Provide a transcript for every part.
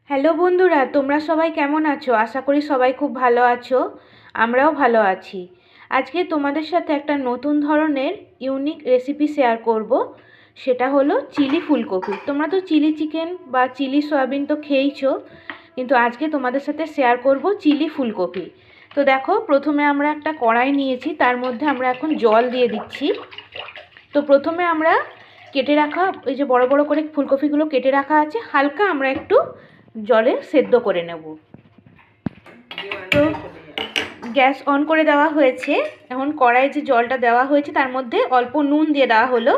Hello বন্ধুরা, তোমরা সবাই কেমন আছো? আশা করি সবাই খুব ভালো আছো। আমরাও ভালো আছি। আজকে তোমাদের সাথে একটা নতুন ধরনের ইউনিক রেসিপি শেয়ার করব। সেটা হলো চিলি ফুলকপি। তোমরা তো চিলি চিকেন বা চিলি সয়াবিন তো খেয়েইছো, কিন্তু আজকে তোমাদের সাথে শেয়ার করব চিলি ফুলকপি। তো দেখো, প্রথমে আমরা একটা কড়াই নিয়েছি, তার মধ্যে আমরা এখন জল দিয়ে দিচ্ছি। তো প্রথমে আমরা কেটে রাখা এই যে বড় বড় করে ফুলকপিগুলো কেটে রাখা আছে, হালকা আমরা একটু জলে সেদ্ধ করে নেব। তো গ্যাস অন করে দেওয়া হয়েছে। এখন কড়াইয়ে যে জলটা দেওয়া হয়েছে তার মধ্যে অল্প নুন দিয়ে দেওয়া হলো।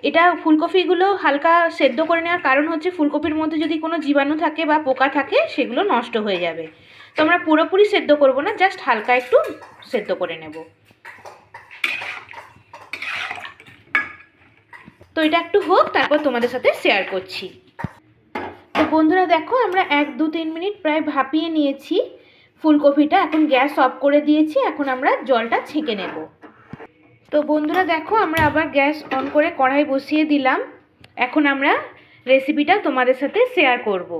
এটা ফুলকপিগুলো হালকা সেদ্ধ করে নেওয়ার কারণ হচ্ছে ফুলকপির মধ্যে যদি কোনো জীবাণু থাকে বা পোকা থাকে সেগুলো নষ্ট হয়ে যাবে। তো আমরা পুরোপুরি সেদ্ধ করব না, জাস্ট হালকা একটু সেদ্ধ করে নেব। তো এটা একটু হোক, তারপর তোমাদের সাথে শেয়ার করছি। তো বন্ধুরা দেখো, আমরা 1-2-3 মিনিট প্রায় ভাপিয়ে নিয়েছি ফুলকপিটা। এখন গ্যাস অফ করে দিয়েছি। এখন আমরা জলটা ছেঁকে নেব। তো বন্ধুরা দেখো, আমরা আবার গ্যাস অন করে কড়াই বসিয়ে দিলাম। এখন আমরা রেসিপিটা তোমাদের সাথে শেয়ার করব।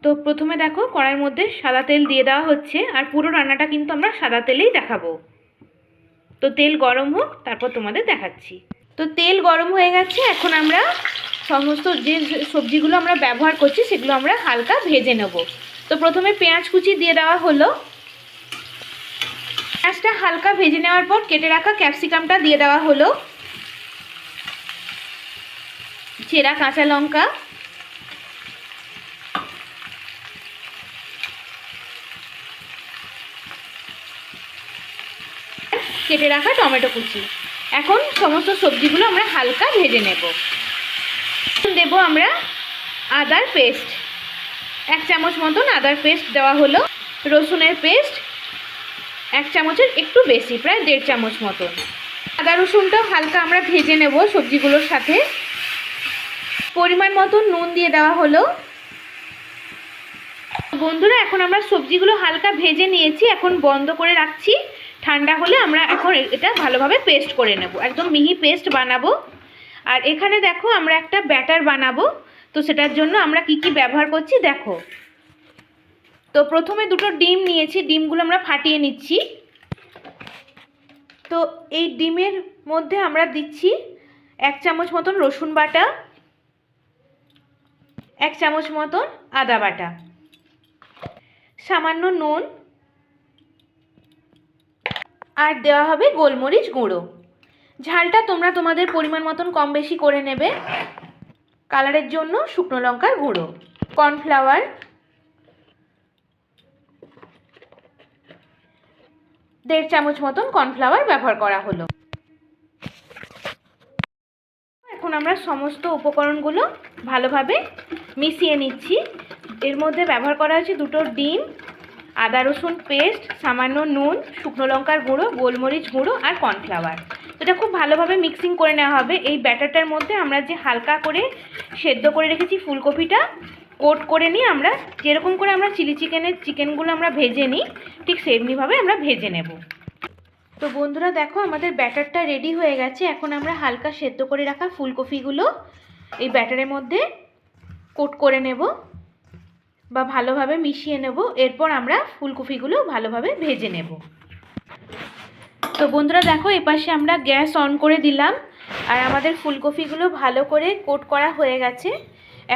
তো প্রথমে দেখো, কড়াইয়ের মধ্যে সাদা তেল দিয়ে দেওয়া হচ্ছে, আর পুরো রান্নাটা কিন্তু আমরা সাদা তেলেই দেখাবো। তো তেল গরম হোক, তারপর তোমাদের দেখাচ্ছি। তো তেল গরম হয়ে গেছে। এখন আমরা সমস্ত যে সবজিগুলো আমরা ব্যবহার করছি সেগুলো আমরা হালকা ভেজে নেব। তো প্রথমে পেঁয়াজ কুচি দিয়ে দেওয়া হলো। পেঁয়াজটা হালকা ভেজে নেওয়ার পর কেটে রাখা ক্যাপসিকামটা দিয়ে দেওয়া হলো। চেরা কাঁচা লঙ্কা, কেটে রাখা টমেটো কুচি। এখন সমস্ত সবজিগুলো আমরা হালকা ভেজে নেব। দেব আমরা আদার পেস্ট, 1 চামচ মতন আদার পেস্ট দেওয়া হলো। রসুনের পেস্ট 1 চামচের একটু বেশি, প্রায় 1.5 চামচ মতন। আদা রসুনটাও হালকা আমরা ভেজে নেব সবজিগুলোর সাথে। পরিমাণ মতন নুন দিয়ে দেওয়া হলো। বন্ধুরা এখন আমরা সবজিগুলো হালকা ভেজে নিয়েছি, এখন বন্ধ করে রাখছি। ঠান্ডা হলে আমরা এখন এটা ভালোভাবে পেস্ট করে নেব, একদম মিহি পেস্ট বানাবো। আর এখানে দেখো, আমরা একটা ব্যাটার বানাবো। তো সেটার জন্য আমরা কি কি ব্যবহার করছি দেখো। তো প্রথমে 2টো ডিম নিয়েছি, ডিমগুলো আমরা ফাটিয়ে নিচ্ছি। তো এই ডিমের মধ্যে আমরা দিচ্ছি 1 চামচ মতন রসুন বাটা, 1 চামচ মতন আদা বাটা, সামান্য নুন, আর দেওয়া হবে গোলমরিচ গুঁড়ো। ঝালটা তোমরা তোমাদের পরিমাণ মতন কম বেশি করে নেবে। কালারের জন্য শুকনো লঙ্কার গুঁড়ো, কর্নফ্লাওয়ার, 1.5 চামচ মতন কর্নফ্লাওয়ার ব্যবহার করা হলো। এখন আমরা সমস্ত উপকরণগুলো ভালোভাবে মিশিয়ে নিচ্ছি। এর মধ্যে ব্যবহার করা হয়েছে 2টো ডিম, আদা রসুন পেস্ট, সামান্য নুন, শুকনো লঙ্কার গুঁড়ো, গোলমরিচ গুঁড়ো আর কর্নফ্লাওয়ার। এটা খুব ভালোভাবে মিক্সিং করে নেওয়া হবে। এই ব্যাটারটার মধ্যে আমরা যে হালকা করে সেদ্ধ করে রেখেছি ফুলকপিটা কোট করে নিয়ে আমরা যেরকম করে আমরা চিলি চিকেনগুলো আমরা ভেজে নিই, ঠিক সেমনিভাবে আমরা ভেজে নেব। তো বন্ধুরা দেখো, আমাদের ব্যাটারটা রেডি হয়ে গেছে। এখন আমরা হালকা সেদ্ধ করে রাখা ফুলকপিগুলো এই ব্যাটারের মধ্যে কোট করে নেব বা ভালোভাবে মিশিয়ে নেব। এরপর আমরা ফুলকপিগুলো ভালোভাবে ভেজে নেব। তো বন্ধুরা দেখো, এপাশে আমরা গ্যাস অন করে দিলাম, আর আমাদের ফুলকপিগুলো ভালো করে কোট করা হয়ে গেছে।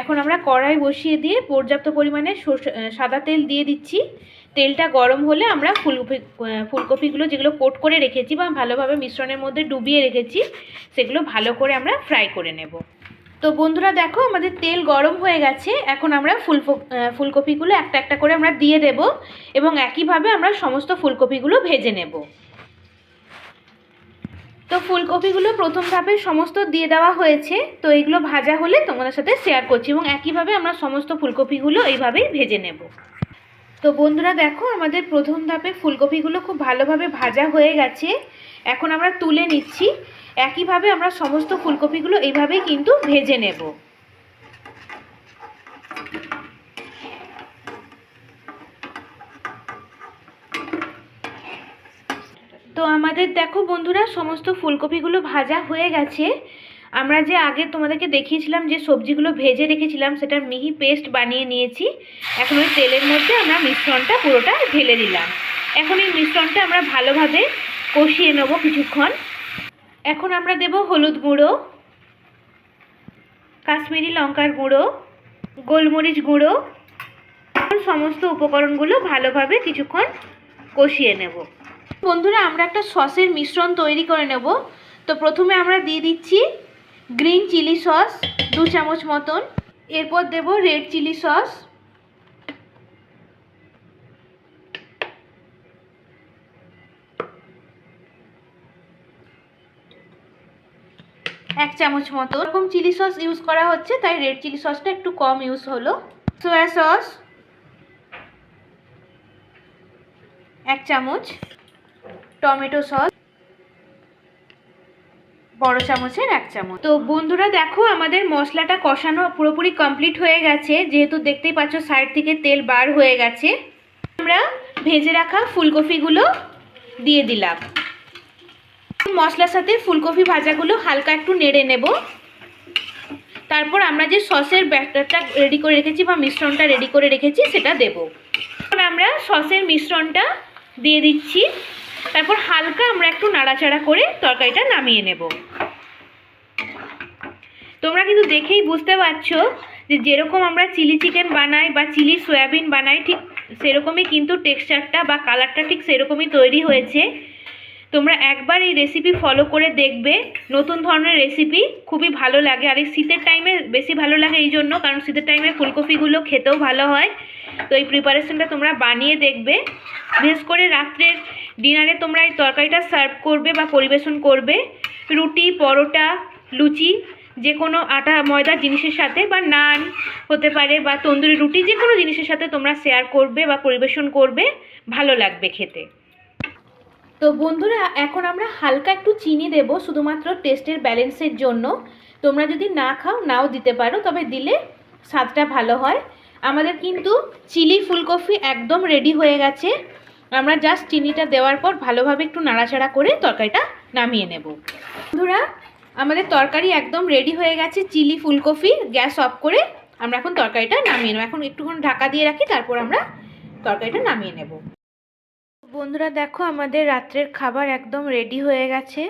এখন আমরা কড়াই বসিয়ে দিয়ে পর্যাপ্ত পরিমাণে সাদা তেল দিয়ে দিচ্ছি। তেলটা গরম হলে আমরা ফুলকপিগুলো যেগুলো কোট করে রেখেছি বা ভালোভাবে মিশ্রণের মধ্যে ডুবিয়ে রেখেছি সেগুলো ভালো করে আমরা ফ্রাই করে নেব। তো বন্ধুরা দেখো, আমাদের তেল গরম হয়ে গেছে। এখন আমরা ফুলকপিগুলো একটা একটা করে আমরা দিয়ে দেব, এবং একইভাবে আমরা সমস্ত ফুলকপিগুলো ভেজে নেব। তো ফুলকপিগুলো প্রথম ধাপে সমস্ত দিয়ে দেওয়া হয়েছে। তো এইগুলো ভাজা হলে তোমাদের সাথে শেয়ার করছি, এবং একইভাবে আমরা সমস্ত ফুলকপিগুলো এইভাবেই ভেজে নেব। তো বন্ধুরা দেখো, আমাদের প্রথম ধাপে ফুলকপিগুলো খুব ভালোভাবে ভাজা হয়ে গেছে। এখন আমরা তুলে নিচ্ছি। একইভাবে আমরা সমস্ত ফুলকপিগুলো এইভাবেই কিন্তু ভেজে নেব। তো আমাদের দেখো বন্ধুরা, সমস্ত ফুলকপিগুলো ভাজা হয়ে গেছে। আমরা যে আগে তোমাদেরকে দেখিয়েছিলাম যে সবজিগুলো ভেজে রেখেছিলাম সেটার মিহি পেস্ট বানিয়ে নিয়েছি। এখন ওই তেলের মধ্যে আমরা মিশ্রণটা পুরোটা ঢেলে দিলাম। এখন এই মিশ্রণটা আমরা ভালোভাবে কষিয়ে নেব কিছুক্ষণ। এখন আমরা দেব হলুদ গুঁড়ো, কাশ্মীরি লঙ্কার গুঁড়ো, গোলমরিচ গুঁড়ো। সমস্ত উপকরণগুলো ভালোভাবে কিছুক্ষণ কষিয়ে নেব। বন্ধুরা, আমরা একটা সসের মিশ্রণ তৈরি করে নেব। তো প্রথমে আমরা দিয়ে দিচ্ছি গ্রিন চিলি সস 2 চামচ মতন, এরপর দেব রেড চিলি সস, এক চামচ মতো। এরকম চিলি সস ইউজ করা হচ্ছে তাই রেড চিলি সসটা একটু কম ইউজ হলো। সয়া সস 1 চামচ, টমেটো সস বড় চামচের 1 চামচ। তো বন্ধুরা দেখো, আমাদের মশলাটা কষানো পুরোপুরি কমপ্লিট হয়ে গেছে। যেহেতু দেখতেই পাচ্ছ সাইড থেকে তেল বার হয়ে গেছে। আমরা ভেজে রাখা ফুলকপিগুলো দিয়ে দিলাম। মশলার সাথে ফুলকপি ভাজাগুলো হালকা একটু নেড়ে নেব। তারপর আমরা যে সসের ব্যাটারটা রেডি করে রেখেছি বা মিশ্রণটা রেডি করে রেখেছি সেটা দেব। এখন আমরা সসের মিশ্রণটা দিয়ে দিচ্ছি। তারপর হালকা আমরা একটু নাড়াচাড়া করে তরকারিটা নামিয়ে নেব। তোমরা কিন্তু দেখেই বুঝতে পারছো যে যেরকম আমরা চিলি চিকেন বানাই বা চিলি সয়াবিন বানাই ঠিক সেরকমই কিন্তু টেক্সচারটা বা কালারটা ঠিক সেরকমই তৈরি হয়েছে। তোমরা একবার এই রেসিপি ফলো করে দেখবে। নতুন ধরনের রেসিপি, খুবই ভালো লাগে। আর এই শীতের টাইমে বেশি ভালো লাগে এই জন্য, কারণ শীতের টাইমে ফুলকপিগুলো খেতেও ভালো হয়। তো এই প্রিপারেশনটা তোমরা বানিয়ে দেখবে। বিশেষ করে রাত্রের ডিনারে তোমরা এই তরকারিটা সার্ভ করবে বা পরিবেশন করবে রুটি, পরোটা, লুচি, যে কোনো আটা ময়দার জিনিসের সাথে, বা নান হতে পারে, বা তন্দুরি রুটি, যে কোনো জিনিসের সাথে তোমরা শেয়ার করবে বা পরিবেশন করবে, ভালো লাগবে খেতে। তো বন্ধুরা, এখন আমরা হালকা একটু চিনি দেব শুধুমাত্র টেস্টের ব্যালেন্সের জন্য। তোমরা যদি না খাও নাও দিতে পারো, তবে দিলে স্বাদটা ভালো হয়। আমাদের কিন্তু চিলি ফুলকপি একদম রেডি হয়ে গেছে। আমরা জাস্ট চিনিটা দেওয়ার পর ভালোভাবে একটু নাড়াচাড়া করে তরকারিটা নামিয়ে নেব। বন্ধুরা, আমাদের তরকারি একদম রেডি হয়ে গেছে চিলি ফুলকপি। গ্যাস অফ করে আমরা এখন তরকারিটা নামিয়ে নেব। এখন একটুক্ষণ ঢাকা দিয়ে রাখি, তারপর আমরা তরকারিটা নামিয়ে নেব। বন্ধুরা দেখো, আমাদের রাত্রের খাবার একদম রেডি হয়ে গেছে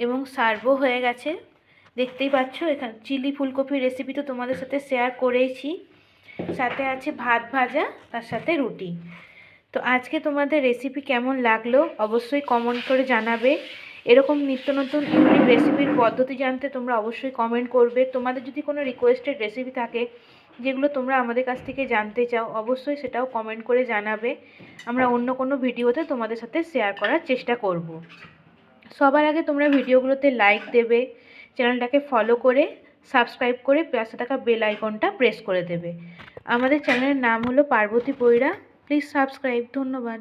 এবং সার্ভও হয়ে গেছে। দেখতেই পাচ্ছ, এখানে চিলি ফুলকপির রেসিপি তো তোমাদের সাথে শেয়ার করেইছি। সাথে আছে ভাত ভাজা, তার সাথে রুটি। তো আজকে তোমাদের রেসিপি কেমন লাগলো অবশ্যই কমেন্ট করে জানাবে। এরকম নিত্য নতুন ইউনিক রেসিপির পদ্ধতি জানতে তোমরা অবশ্যই কমেন্ট করবে। তোমাদের যদি কোনো রিকোয়েস্টেড রেসিপি থাকে যেগুলো তোমরা আমাদের কাছ থেকে জানতে চাও, অবশ্যই সেটাও কমেন্ট করে জানাবে। আমরা অন্য কোনো ভিডিওতে তোমাদের সাথে শেয়ার করার চেষ্টা করব। সবার আগে তোমরা ভিডিওগুলোতে লাইক দেবে, চ্যানেলটাকে ফলো করে সাবস্ক্রাইব করে পাশে থাকা বেল আইকনটা প্রেস করে দেবে। আমাদের চ্যানেলের নাম হলো পার্বতী পৈরা। Please subscribe. ধন্যবাদ।